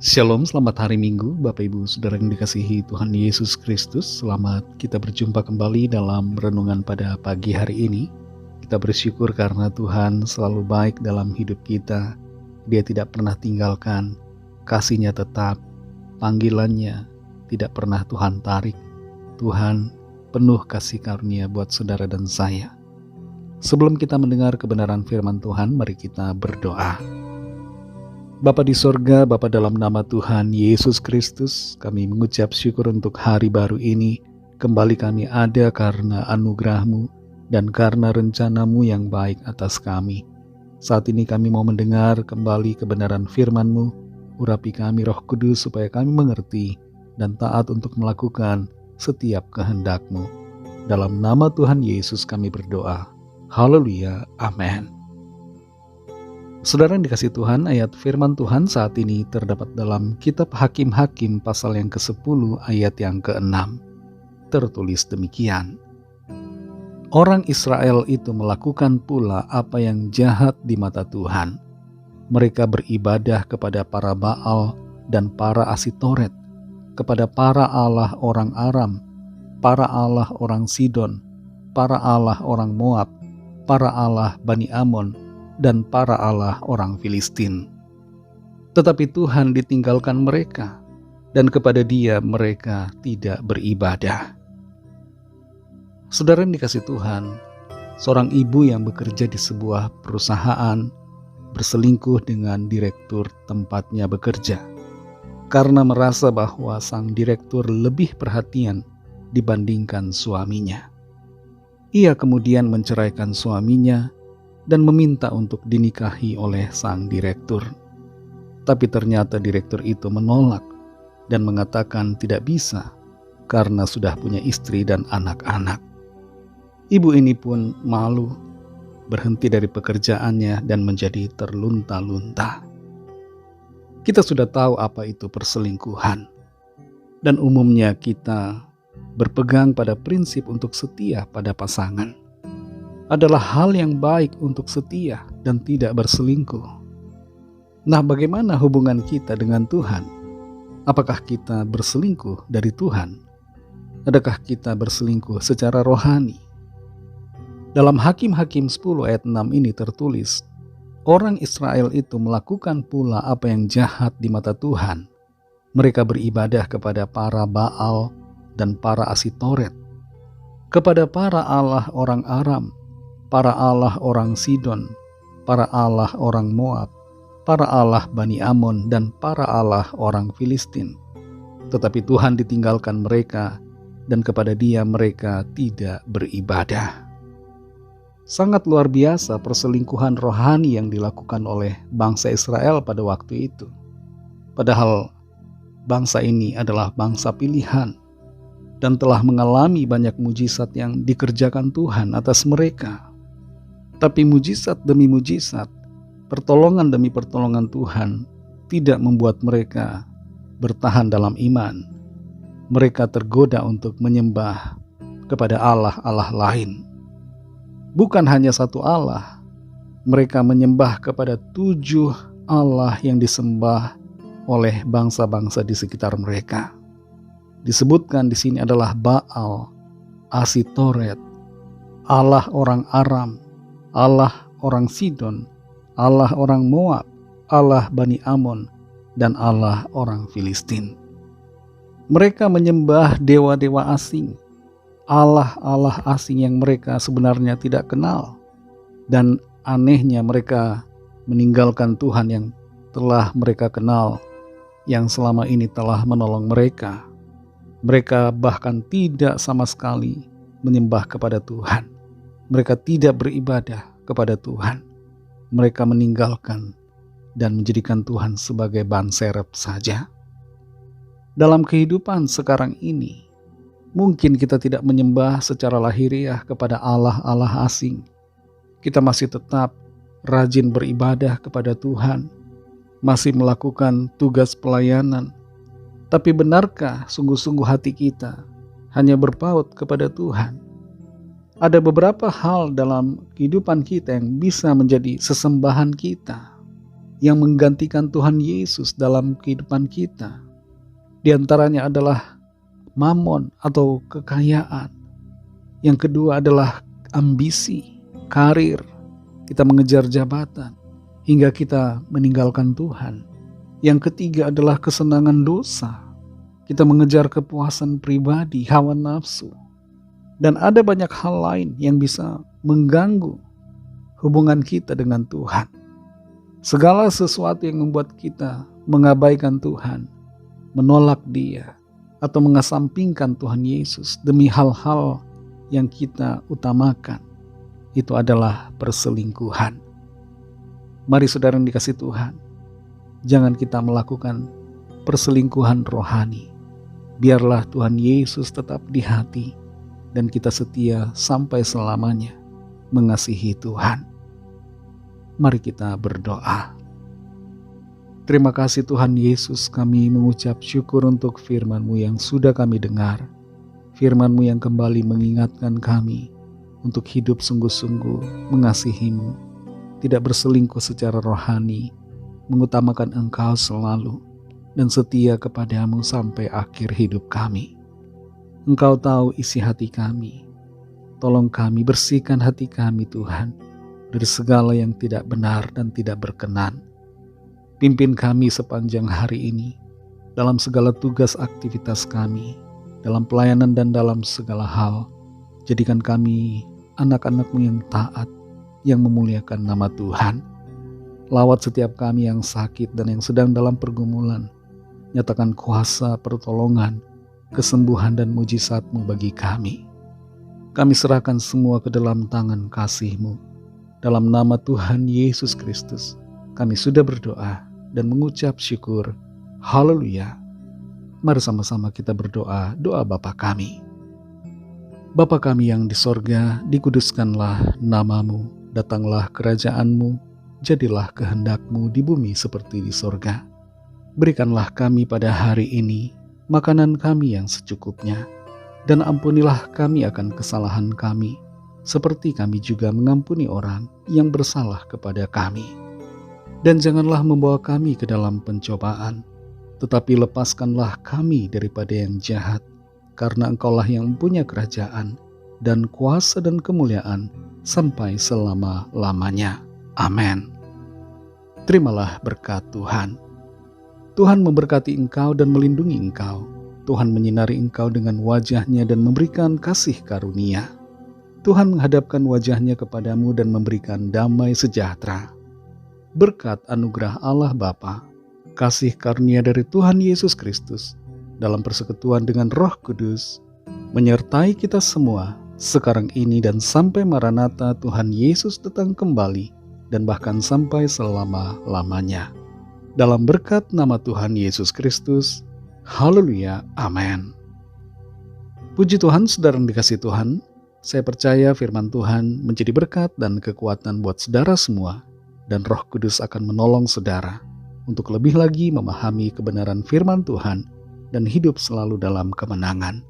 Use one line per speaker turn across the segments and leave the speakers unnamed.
Shalom, selamat hari Minggu, Bapak Ibu Saudara yang dikasihi Tuhan Yesus Kristus. Selamat kita berjumpa kembali dalam renungan pada pagi hari ini. Kita bersyukur karena Tuhan selalu baik dalam hidup kita. Dia tidak pernah tinggalkan, kasih-Nya tetap, panggilannya tidak pernah Tuhan tarik. Tuhan penuh kasih karunia buat saudara dan saya. Sebelum kita mendengar kebenaran firman Tuhan, mari kita berdoa. Bapa di sorga, Bapa dalam nama Tuhan Yesus Kristus, kami mengucap syukur untuk hari baru ini. Kembali kami ada karena anugerah-Mu dan karena rencana-Mu yang baik atas kami. Saat ini kami mau mendengar kembali kebenaran firman-Mu. Urapi kami Roh Kudus supaya kami mengerti dan taat untuk melakukan setiap kehendak-Mu. Dalam nama Tuhan Yesus kami berdoa. Haleluya, amin. Saudara yang dikasihi Tuhan, ayat firman Tuhan saat ini terdapat dalam kitab Hakim-Hakim pasal yang ke-10 ayat yang ke-6. Tertulis demikian. Orang Israel itu melakukan pula apa yang jahat di mata Tuhan. Mereka beribadah kepada para Baal dan para Asitoret, kepada para allah orang Aram, para allah orang Sidon, para allah orang Moab, para allah Bani Amon, dan para allah orang Filistin. Tetapi Tuhan ditinggalkan mereka, dan kepada Dia mereka tidak beribadah. Saudara yang dikasihi Tuhan, seorang ibu yang bekerja di sebuah perusahaan berselingkuh dengan direktur tempatnya bekerja, karena merasa bahwa sang direktur lebih perhatian dibandingkan suaminya. Ia kemudian menceraikan suaminya dan meminta untuk dinikahi oleh sang direktur. Tapi ternyata direktur itu menolak dan mengatakan tidak bisa karena sudah punya istri dan anak-anak. Ibu ini pun malu, berhenti dari pekerjaannya dan menjadi terlunta-lunta. Kita sudah tahu apa itu perselingkuhan, dan umumnya kita berpegang pada prinsip untuk setia pada pasangan. Adalah hal yang baik untuk setia dan tidak berselingkuh. Nah, bagaimana hubungan kita dengan Tuhan? Apakah kita berselingkuh dari Tuhan? Adakah kita berselingkuh secara rohani? Dalam Hakim-Hakim 10 ayat 6 ini tertulis, orang Israel itu melakukan pula apa yang jahat di mata Tuhan. Mereka beribadah kepada para Baal dan para Asitoret, kepada para allah orang Aram, para allah orang Sidon, para allah orang Moab, para allah Bani Amon, dan para allah orang Filistin. Tetapi Tuhan ditinggalkan mereka, dan kepada Dia mereka tidak beribadah. Sangat luar biasa perselingkuhan rohani yang dilakukan oleh bangsa Israel pada waktu itu. Padahal bangsa ini adalah bangsa pilihan, dan telah mengalami banyak mujizat yang dikerjakan Tuhan atas mereka. Tapi mujizat demi mujizat, pertolongan demi pertolongan Tuhan tidak membuat mereka bertahan dalam iman. Mereka tergoda untuk menyembah kepada allah-allah lain. Bukan hanya satu Allah, mereka menyembah kepada 7 allah yang disembah oleh bangsa-bangsa di sekitar mereka. Disebutkan di sini adalah Baal, Asitoret, allah orang Aram, Allah orang Sidon, Allah orang Moab, Allah Bani Amon, dan Allah orang Filistin. Mereka menyembah dewa-dewa asing, Allah-Allah asing yang mereka sebenarnya tidak kenal. Dan anehnya mereka meninggalkan Tuhan yang telah mereka kenal, yang selama ini telah menolong mereka. Mereka bahkan tidak sama sekali menyembah kepada Tuhan. Mereka tidak beribadah kepada Tuhan. Mereka meninggalkan dan menjadikan Tuhan sebagai ban serep saja. Dalam kehidupan sekarang ini, mungkin kita tidak menyembah secara lahiriah kepada allah-allah asing. Kita masih tetap rajin beribadah kepada Tuhan, masih melakukan tugas pelayanan. Tapi benarkah sungguh-sungguh hati kita hanya berpaut kepada Tuhan? Ada beberapa hal dalam kehidupan kita yang bisa menjadi sesembahan kita. yang menggantikan Tuhan Yesus dalam kehidupan kita. Di antaranya adalah mamon atau kekayaan. Yang kedua adalah ambisi, karir. Kita mengejar jabatan hingga kita meninggalkan Tuhan. Yang ketiga adalah kesenangan dosa. Kita mengejar kepuasan pribadi, hawa nafsu. Dan ada banyak hal lain yang bisa mengganggu hubungan kita dengan Tuhan. Segala sesuatu yang membuat kita mengabaikan Tuhan, menolak Dia, atau mengesampingkan Tuhan Yesus demi hal-hal yang kita utamakan, itu adalah perselingkuhan. Mari saudara yang dikasihi Tuhan, jangan kita melakukan perselingkuhan rohani. Biarlah Tuhan Yesus tetap di hati dan kita setia sampai selamanya mengasihi Tuhan. Mari kita berdoa. Terima kasih Tuhan Yesus, kami mengucap syukur untuk firman-Mu yang sudah kami dengar. Firman-Mu yang kembali mengingatkan kami untuk hidup sungguh-sungguh mengasihi-Mu, tidak berselingkuh secara rohani, mengutamakan Engkau selalu, dan setia kepada-Mu sampai akhir hidup kami. Engkau tahu isi hati kami. Tolong kami, bersihkan hati kami Tuhan dari segala yang tidak benar dan tidak berkenan. Pimpin kami sepanjang hari ini dalam segala tugas aktivitas kami, dalam pelayanan dan dalam segala hal. Jadikan kami anak-anak-Mu yang taat, yang memuliakan nama Tuhan. Lawat setiap kami yang sakit dan yang sedang dalam pergumulan. Nyatakan kuasa pertolongan, kesembuhan dan mujizat-Mu bagi kami. Kami serahkan semua ke dalam tangan kasih-Mu. Dalam nama Tuhan Yesus Kristus, kami sudah berdoa dan mengucap syukur. Haleluya. Mari sama-sama kita berdoa, doa Bapa kami. Bapa kami yang di sorga, dikuduskanlah nama-Mu, datanglah kerajaan-Mu, jadilah kehendak-Mu di bumi seperti di sorga. Berikanlah kami pada hari ini makanan kami yang secukupnya, dan ampunilah kami akan kesalahan kami, seperti kami juga mengampuni orang yang bersalah kepada kami. Dan janganlah membawa kami ke dalam pencobaan, tetapi lepaskanlah kami daripada yang jahat, karena Engkaulah yang mempunyai kerajaan, dan kuasa dan kemuliaan, sampai selama-lamanya. Amin. Terimalah berkat Tuhan. Tuhan memberkati engkau dan melindungi engkau. Tuhan menyinari engkau dengan wajah-Nya dan memberikan kasih karunia. Tuhan menghadapkan wajah-Nya kepadamu dan memberikan damai sejahtera. Berkat anugerah Allah Bapa, kasih karunia dari Tuhan Yesus Kristus, dalam persekutuan dengan Roh Kudus, menyertai kita semua sekarang ini dan sampai Maranatha Tuhan Yesus datang kembali, dan bahkan sampai selama-lamanya. Dalam berkat nama Tuhan Yesus Kristus. Haleluya. Amin. Puji Tuhan, saudara yang dikasihi Tuhan. Saya percaya firman Tuhan menjadi berkat dan kekuatan buat saudara semua. Dan Roh Kudus akan menolong saudara untuk lebih lagi memahami kebenaran firman Tuhan dan hidup selalu dalam kemenangan.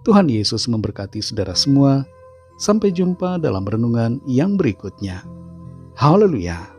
Tuhan Yesus memberkati saudara semua. Sampai jumpa dalam renungan yang berikutnya. Haleluya.